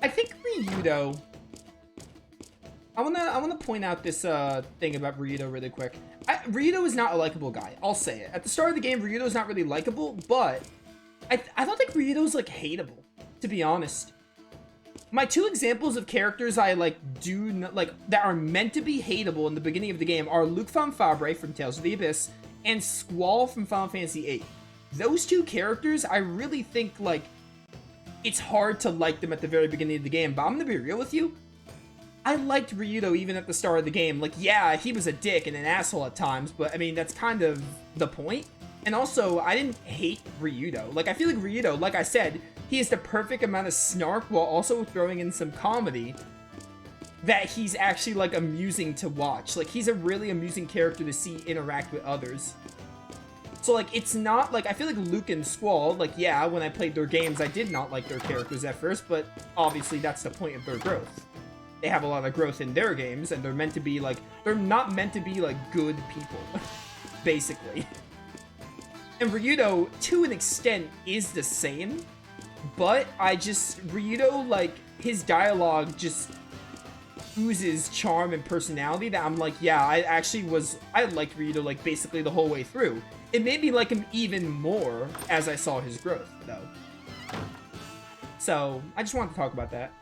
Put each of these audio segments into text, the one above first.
I think Ryudo... I wanna point out this thing about Ryudo really quick. Ryudo is not a likable guy. I'll say it. At the start of the game, Ryudo's not really likable, but I don't think Ryudo's like hateable, to be honest. My two examples of characters I like that are meant to be hateable in the beginning of the game are Luke Fabre from Tales of the Abyss and Squall from Final Fantasy VIII. Those two characters, I really think like it's hard to like them at the very beginning of the game, but I'm gonna be real with you. I liked Ryudo even at the start of the game. Like, yeah, he was a dick and an asshole at times, but I mean, that's kind of the point. And also, I didn't hate Ryudo. Like, I feel like Ryudo, like I said, he has the perfect amount of snark while also throwing in some comedy that he's actually, like, amusing to watch. Like, he's a really amusing character to see interact with others. So, like, it's not, like, I feel like Luke and Squall, like, yeah, when I played their games, I did not like their characters at first, but obviously that's the point of their growth. They have a lot of growth in their games, and they're meant to be, like, they're not meant to be, like, good people, basically. And Ryudo, to an extent, is the same, but Ryudo, like, his dialogue just oozes charm and personality that I'm like, yeah, I liked Ryudo, like, basically the whole way through. It made me like him even more as I saw his growth, though. So, I just wanted to talk about that.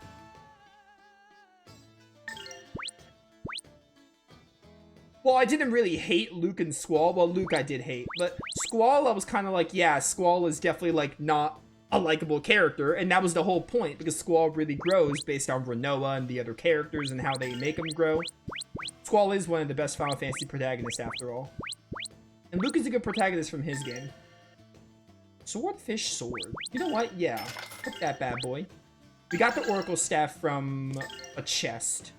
Well, I didn't really hate Luke and Squall. Well, Luke I did hate. But Squall, I was kind of like, yeah, Squall is definitely, like, not a likable character. And that was the whole point, because Squall really grows based on Renoa and the other characters and how they make him grow. Squall is one of the best Final Fantasy protagonists, after all. And Luke is a good protagonist from his game. Swordfish Sword. You know what? Yeah. Put that bad boy. We got the Oracle Staff from a chest.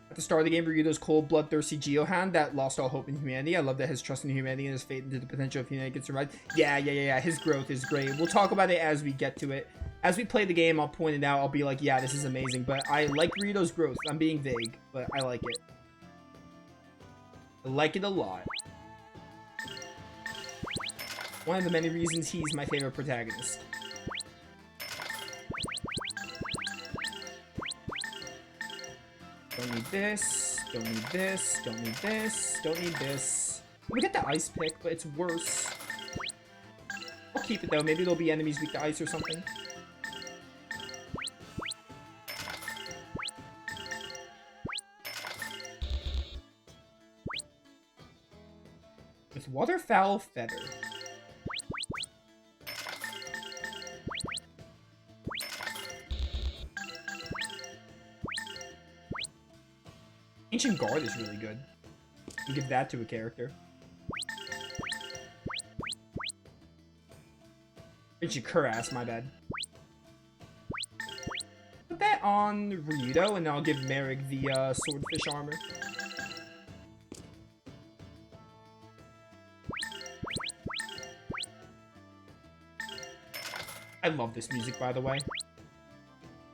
At the start of the game, Ryudo's cold, bloodthirsty Geohand that lost all hope in humanity. I love that his trust in humanity and his faith into the potential of humanity gets survived. Yeah. His growth is great. We'll talk about it as we get to it. As we play the game, I'll point it out. I'll be like, yeah, this is amazing. But I like Ryudo's growth. I'm being vague, but I like it. I like it a lot. One of the many reasons he's my favorite protagonist. Don't need this, don't need this, don't need this, don't need this. We get the ice pick, but it's worse. I'll keep it though, maybe there'll be enemies weak to ice or something. With Waterfowl Feather. Ancient Guard is really good. You give that to a character. Ancient Cuirass, my bad. Put that on Ryudo, and I'll give Merrick the swordfish armor. I love this music, by the way.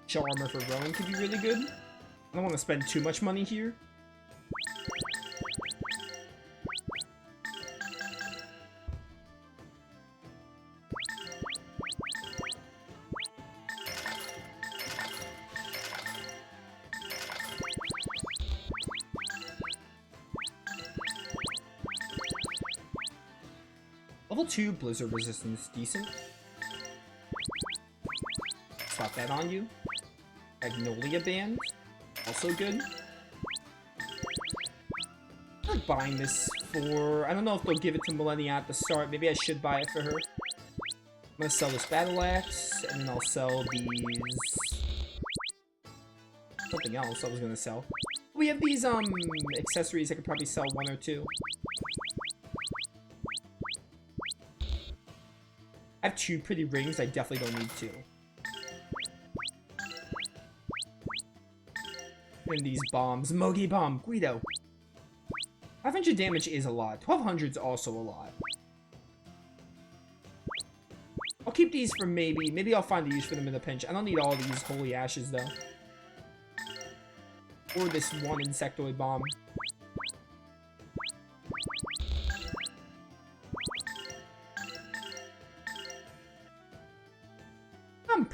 Shell armor for Rowan could be really good. I don't want to spend too much money here. Level 2 Blizzard Resistance, decent. Slap that on you. Magnolia Band, also good. I like buying this for... I don't know if they'll give it to Millennia at the start. Maybe I should buy it for her. I'm gonna sell this Battle Axe, and then I'll sell these... something else I was gonna sell. We have these, accessories I could probably sell one or two. I have 2 pretty rings, I definitely don't need 2. And these bombs. Mogi Bomb, Guido. 500 damage is a lot. 1200 is also a lot. I'll keep these for maybe I'll find a use for them in a pinch. I don't need all these Holy Ashes, though. Or this one Insectoid Bomb.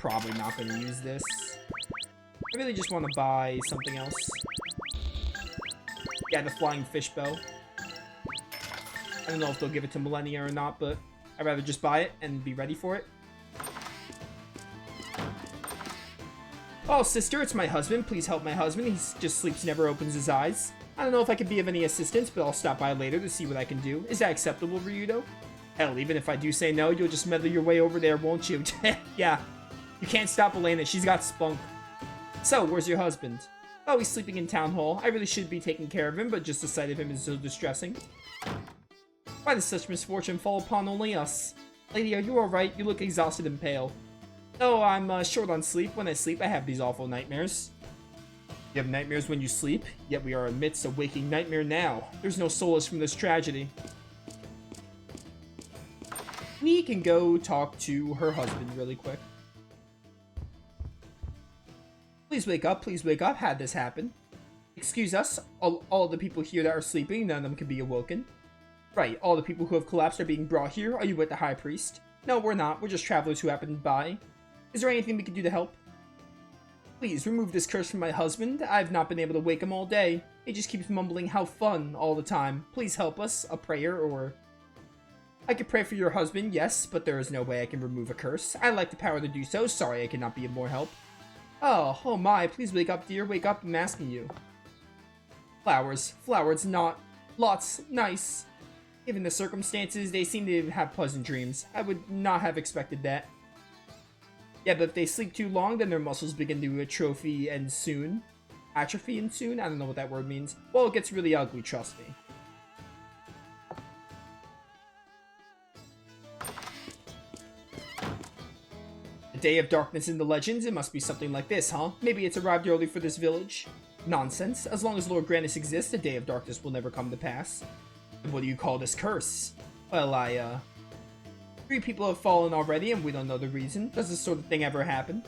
probably not going to use this. I really just want to buy something else. Yeah, the flying fish bow. I don't know if they'll give it to Millennia or not, but I'd rather just buy it and be ready for it. Oh, sister, it's my husband. Please help my husband. He just sleeps, never opens his eyes. I don't know if I could be of any assistance, but I'll stop by later to see what I can do. Is that acceptable, Ryudo? Hell, even if I do say no, you'll just meddle your way over there, won't you? Yeah. You can't stop Elena. She's got spunk. So, where's your husband? Oh, he's sleeping in town hall. I really should be taking care of him, but just the sight of him is so distressing. Why does such misfortune fall upon only us? Lady, are you alright? You look exhausted and pale. Oh, I'm short on sleep. When I sleep, I have these awful nightmares. You have nightmares when you sleep? Yet we are amidst a waking nightmare now. There's no solace from this tragedy. We can go talk to her husband really quick. Please wake up, please wake up. Had this happen? Excuse us, all the people here that are sleeping, none of them can be awoken. Right, all the people who have collapsed are being brought here. Are you with the High Priest? No, we're not. We're just travelers who happened by. Is there anything we can do to help? Please, remove this curse from my husband. I've not been able to wake him all day. He just keeps mumbling how fun all the time. Please help us. A prayer or... I could pray for your husband, yes, but there is no way I can remove a curse. I lack the power to do so. Sorry I cannot be of more help. Oh my, please wake up, dear. Wake up, I'm asking you. Flowers. Flowers, not. Lots. Nice. Given the circumstances, they seem to have pleasant dreams. I would not have expected that. Yeah, but if they sleep too long, then their muscles begin to atrophy and soon. Atrophy and soon? I don't know what that word means. Well, it gets really ugly, trust me. The Day of Darkness in the legends? It must be something like this, huh? Maybe it's arrived early for this village? Nonsense. As long as Lord Grandis exists, the Day of Darkness will never come to pass. And what do you call this curse? Well, 3 people have fallen already, and we don't know the reason. Does this sort of thing ever happen?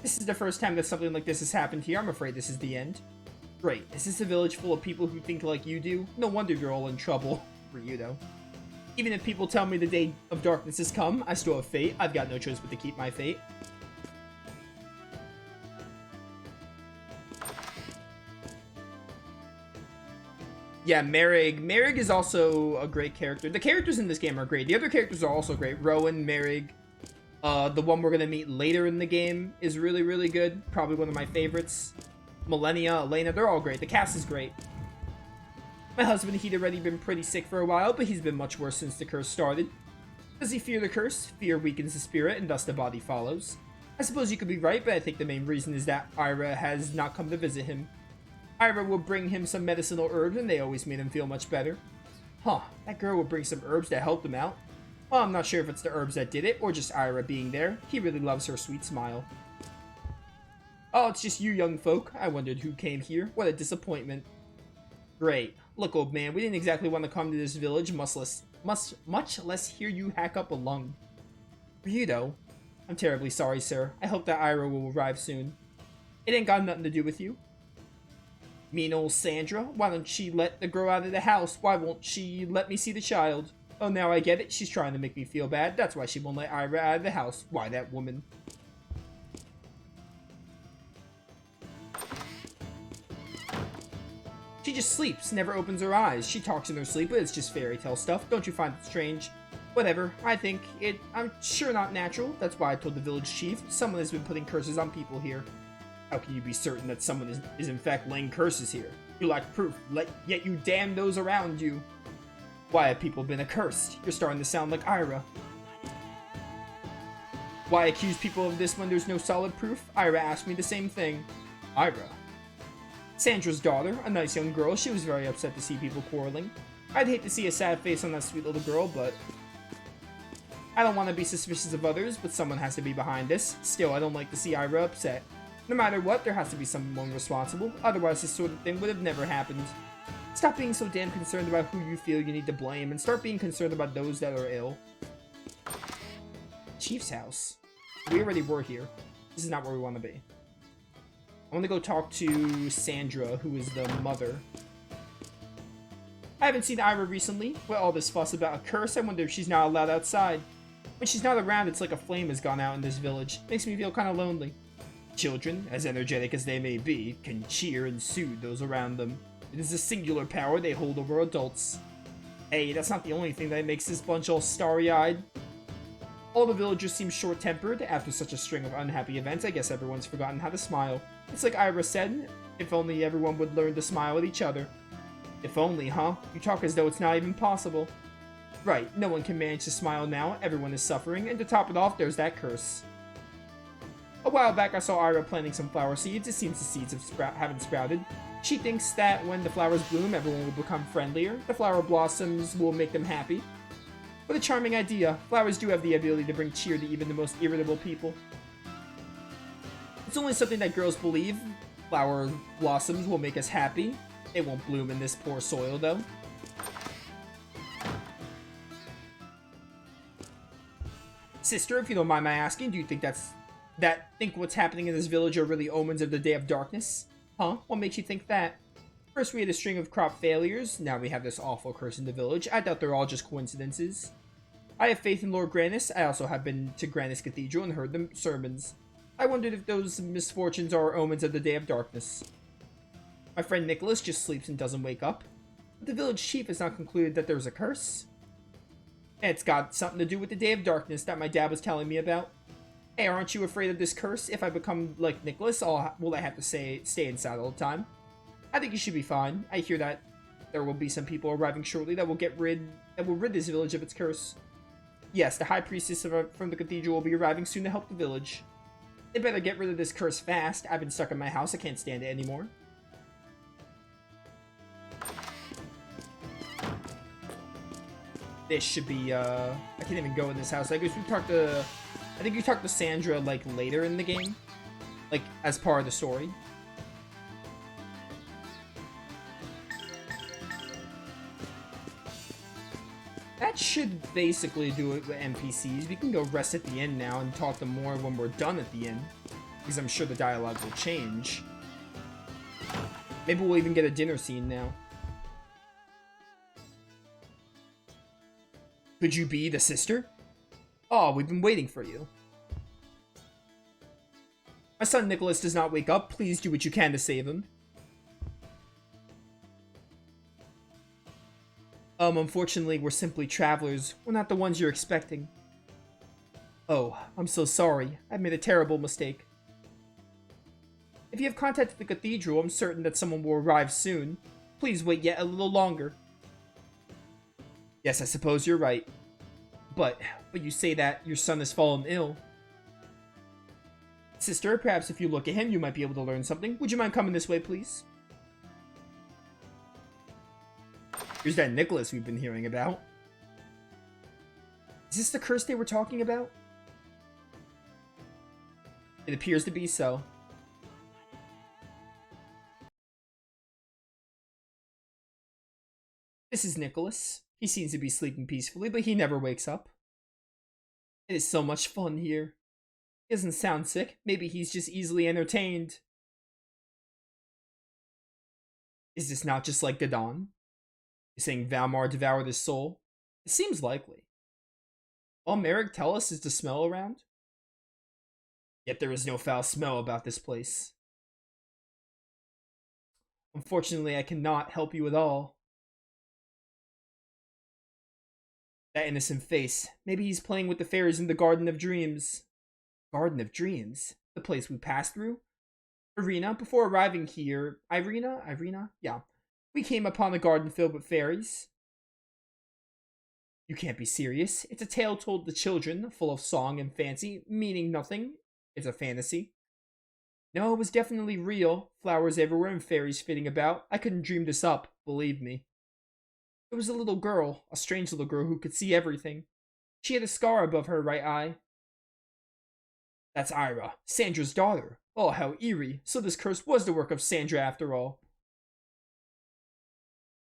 This is the first time that something like this has happened here. I'm afraid this is the end. Great. Is this a village full of people who think like you do? No wonder you're all in trouble. For you, though. Even if people tell me the Day of Darkness has come, I still have fate. I've got no choice but to keep my fate. Yeah, Merrig. Merrig is also a great character. The characters in this game are great. The other characters are also great. Rowan, Merrig. The one we're going to meet later in the game is really, really good. Probably one of my favorites. Millennia, Elena, they're all great. The cast is great. My husband, he'd already been pretty sick for a while, but he's been much worse since the curse started. Does he fear the curse? Fear weakens the spirit, and thus the body follows. I suppose you could be right, but I think the main reason is that Ira has not come to visit him. Ira will bring him some medicinal herbs, and they always made him feel much better. Huh, that girl would bring some herbs that helped him out. Well, I'm not sure if it's the herbs that did it, or just Ira being there. He really loves her sweet smile. Oh, it's just you young folk. I wondered who came here. What a disappointment. Great. Look, old man, we didn't exactly want to come to this village, much less hear you hack up a lung. Ryudo, I'm terribly sorry, sir. I hope that Ira will arrive soon. It ain't got nothing to do with you. Mean old Sandra, why don't she let the girl out of the house? Why won't she let me see the child? Oh, now I get it. She's trying to make me feel bad. That's why she won't let Ira out of the house. Why, that woman. She just sleeps, never opens her eyes. She talks in her sleep, but it's just fairy tale stuff. Don't you find it strange? Whatever. I'm sure not natural. That's why I told the village chief. Someone has been putting curses on people here. How can you be certain that someone is in fact laying curses here? You lack proof, yet you damn those around you. Why have people been accursed? You're starting to sound like Ira. Why accuse people of this when there's no solid proof? Ira asked me the same thing. Ira? Sandra's daughter, a nice young girl. She was very upset to see people quarreling. I'd hate to see a sad face on that sweet little girl, but... I don't want to be suspicious of others, but someone has to be behind this. Still, I don't like to see Ira upset. No matter what, there has to be someone responsible, otherwise this sort of thing would have never happened. Stop being so damn concerned about who you feel you need to blame, and start being concerned about those that are ill. Chief's house. We already were here. This is not where we want to be. I want to go talk to Sandra, who is the mother. I haven't seen Ira recently. With all this fuss about a curse, I wonder if she's not allowed outside. When she's not around, it's like a flame has gone out in this village. Makes me feel kind of lonely. Children, as energetic as they may be, can cheer and soothe those around them. It is a singular power they hold over adults. Hey, that's not the only thing that makes this bunch all starry-eyed. All the villagers seem short-tempered. After such a string of unhappy events, I guess everyone's forgotten how to smile. It's like Ira said, if only everyone would learn to smile at each other. If only, huh? You talk as though it's not even possible. Right, no one can manage to smile now, everyone is suffering, and to top it off, there's that curse. A while back I saw Ira planting some flower seeds. It seems the seeds haven't sprouted. She thinks that when the flowers bloom, everyone will become friendlier. The flower blossoms will make them happy. What a charming idea. Flowers do have the ability to bring cheer to even the most irritable people. It's only something that girls believe. Flower blossoms will make us happy. They won't bloom in this poor soil, though. Sister, if you don't mind my asking, do you think think what's happening in this village are really omens of the Day of Darkness? Huh? What makes you think that? First we had a string of crop failures, now we have this awful curse in the village. I doubt they're all just coincidences. I have faith in Lord Grannis. I also have been to Grannis Cathedral and heard the sermons. I wondered if those misfortunes are omens of the Day of Darkness. My friend Nicholas just sleeps and doesn't wake up. But the village chief has not concluded that there's a curse. And it's got something to do with the Day of Darkness that my dad was telling me about. Hey, aren't you afraid of this curse? If I become like Nicholas, will I have to stay inside all the time? I think you should be fine. I hear that there will be some people arriving shortly that will rid this village of its curse. Yes, the High Priestess from the cathedral will be arriving soon to help the village. They better get rid of this curse fast. I've been stuck in my house. I can't stand it anymore. This should be, I can't even go in this house. I guess I think you talk to Sandra, like, later in the game. Like, as part of the story. That should basically do it with NPCs. We can go rest at the inn now and talk to more when we're done at the inn. Because I'm sure the dialogue will change. Maybe we'll even get a dinner scene now. Could you be the sister? Oh, we've been waiting for you. My son Nicholas does not wake up. Please do what you can to save him. Unfortunately, we're simply travelers. We're not the ones you're expecting. Oh, I'm so sorry. I've made a terrible mistake. If you have contacted the cathedral, I'm certain that someone will arrive soon. Please wait yet a little longer. Yes, I suppose you're right. But you say that your son has fallen ill. Sister, perhaps if you look at him, you might be able to learn something. Would you mind coming this way, please? Here's that Nicholas we've been hearing about. Is this the curse they were talking about? It appears to be so. This is Nicholas. He seems to be sleeping peacefully, but he never wakes up. It is so much fun here. He doesn't sound sick. Maybe he's just easily entertained. Is this not just like Gadon? You're saying Valmar devoured his soul? It seems likely. All Merrick tell us is the smell around? Yet there is no foul smell about this place. Unfortunately, I cannot help you at all. That innocent face. Maybe he's playing with the fairies in the Garden of Dreams. Garden of Dreams? The place we passed through? Irina, before arriving here... Irina? Yeah. We came upon a garden filled with fairies. You can't be serious. It's a tale told to children, full of song and fancy, meaning nothing. It's a fantasy. No, it was definitely real. Flowers everywhere and fairies flitting about. I couldn't dream this up, believe me. There was a little girl, a strange little girl who could see everything. She had a scar above her right eye. That's Ira, Sandra's daughter. Oh, how eerie. So this curse was the work of Sandra after all.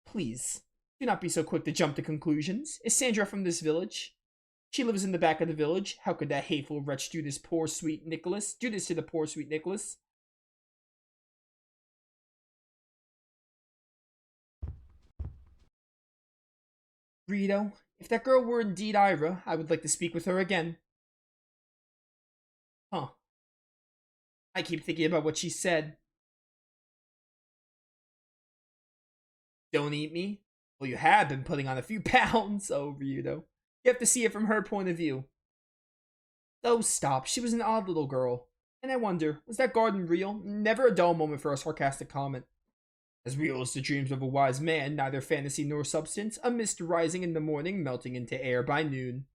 Please, do not be so quick to jump to conclusions. Is Sandra from this village? She lives in the back of the village. How could that hateful wretch do this to the poor sweet Nicholas? Rito, if that girl were indeed Ira, I would like to speak with her again. Huh. I keep thinking about what she said. Don't eat me? Well, you have been putting on a few pounds. Oh, Rito. You have to see it from her point of view. Oh, stop. She was an odd little girl. And I wonder, was that garden real? Never a dull moment for a sarcastic comment. As real as the dreams of a wise man, neither fantasy nor substance, a mist rising in the morning, melting into air by noon.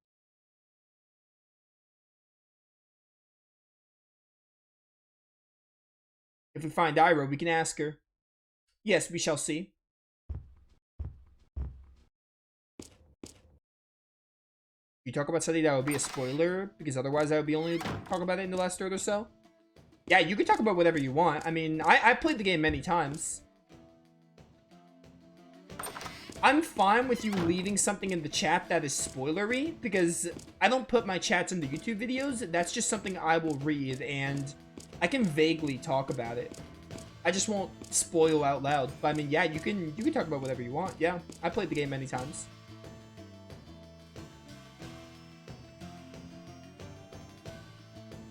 If we find Ira, we can ask her. Yes, we shall see. You talk about something that would be a spoiler, because otherwise I would be only talk about it in the last third or so. Yeah, you can talk about whatever you want. I mean, I played the game many times. I'm fine with you leaving something in the chat that is spoilery, because I don't put my chats in the YouTube videos. That's just something I will read, and I can vaguely talk about it. I just won't spoil out loud. But I mean, yeah, you can talk about whatever you want. Yeah, I played the game many times.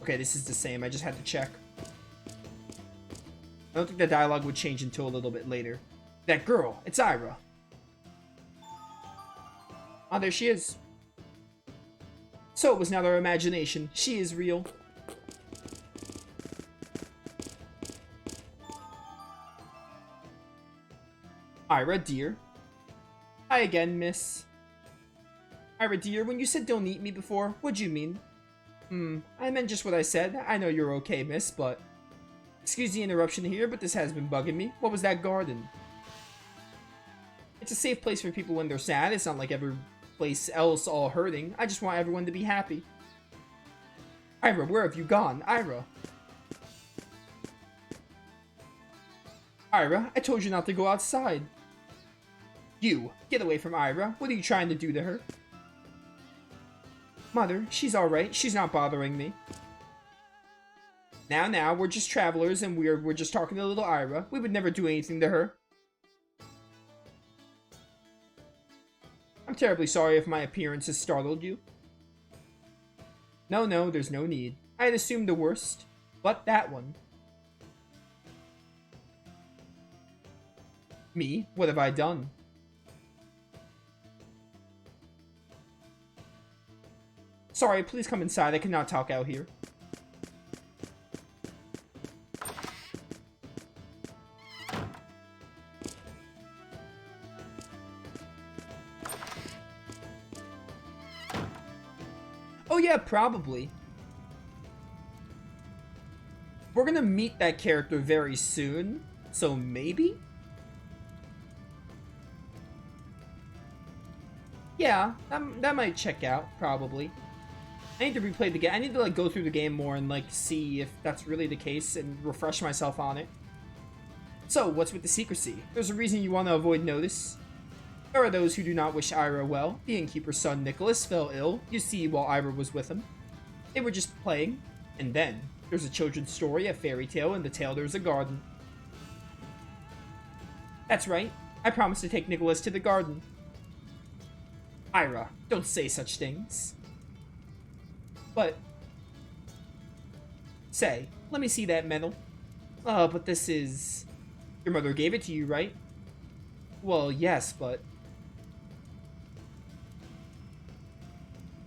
Okay, this is the same. I just had to check. I don't think the dialogue would change until a little bit later. That girl, it's Ira. Oh, there she is. So it was not our imagination. She is real. Ira, dear. Hi again, miss. Ira, dear, when you said don't eat me before, what'd you mean? I meant just what I said. I know you're okay, miss, but... Excuse the interruption here, but this has been bugging me. What was that garden? It's a safe place for people when they're sad. It's not like every place else all hurting. I just want everyone to be happy. Ira, where have you gone? Ira. Ira, I told you not to go outside. You, get away from Ira. What are you trying to do to her? Mother, she's alright. She's not bothering me. Now, we're just travelers and we're just talking to little Ira. We would never do anything to her. I'm terribly sorry if my appearance has startled you. No, there's no need. I had assumed the worst. But that one. Me? What have I done? Sorry, please come inside. I cannot talk out here. Oh yeah, probably. We're gonna meet that character very soon, so maybe? Yeah, that might check out, probably. I need to replay the game. I need to like go through the game more and like see if that's really the case and refresh myself on it. So, what's with the secrecy? There's a reason you want to avoid notice. There are those who do not wish Ira well. The innkeeper's son Nicholas fell ill, you see, while Ira was with him. They were just playing. And then, there's a children's story, a fairy tale, and the tale there's a garden. That's right. I promised to take Nicholas to the garden. Ira, don't say such things. But... Say, let me see that medal. Oh, but this is... Your mother gave it to you, right? Well, yes, but...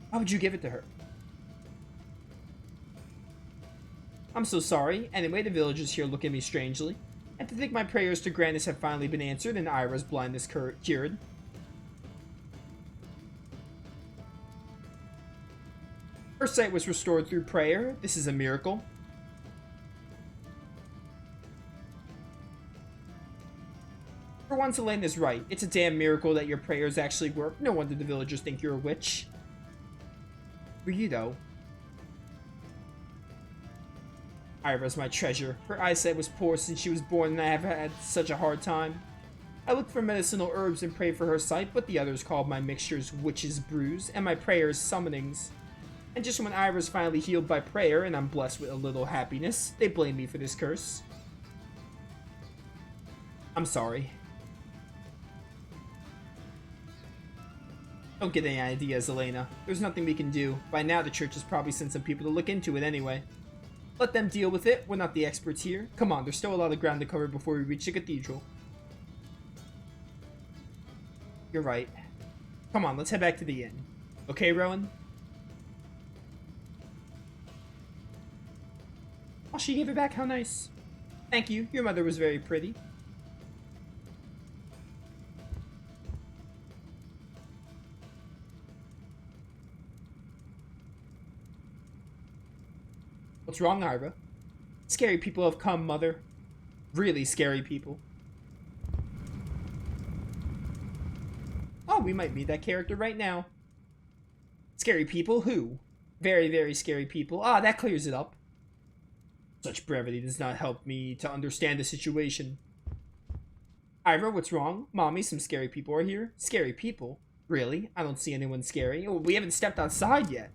Why would you give it to her? I'm so sorry. Anyway, the villagers here look at me strangely. And to think my prayers to Grandis have finally been answered and Ira's blindness cured. Her sight was restored through prayer. This is a miracle. For once, Elena's right. It's a damn miracle that your prayers actually work. No wonder the villagers think you're a witch. For you, though. Ira's my treasure. Her eyesight was poor since she was born and I have had such a hard time. I looked for medicinal herbs and prayed for her sight, but the others called my mixtures witch's brews and my prayers summonings. And just when Ira's finally healed by prayer and I'm blessed with a little happiness, they blame me for this curse. I'm sorry. Don't get any ideas, Elena. There's nothing we can do. By now, the church has probably sent some people to look into it anyway. Let them deal with it. We're not the experts here. Come on, there's still a lot of ground to cover before we reach the cathedral. You're right. Come on, let's head back to the inn. Okay, Rowan? Oh, she gave it back. How nice. Thank you. Your mother was very pretty. What's wrong, Ira? Scary people have come, Mother. Really scary people. Oh, we might meet that character right now. Scary people? Who? Very, very scary people. Ah, that clears it up. Such brevity does not help me to understand the situation. Ira, what's wrong? Mommy, some scary people are here. Scary people? Really? I don't see anyone scary. Oh, we haven't stepped outside yet.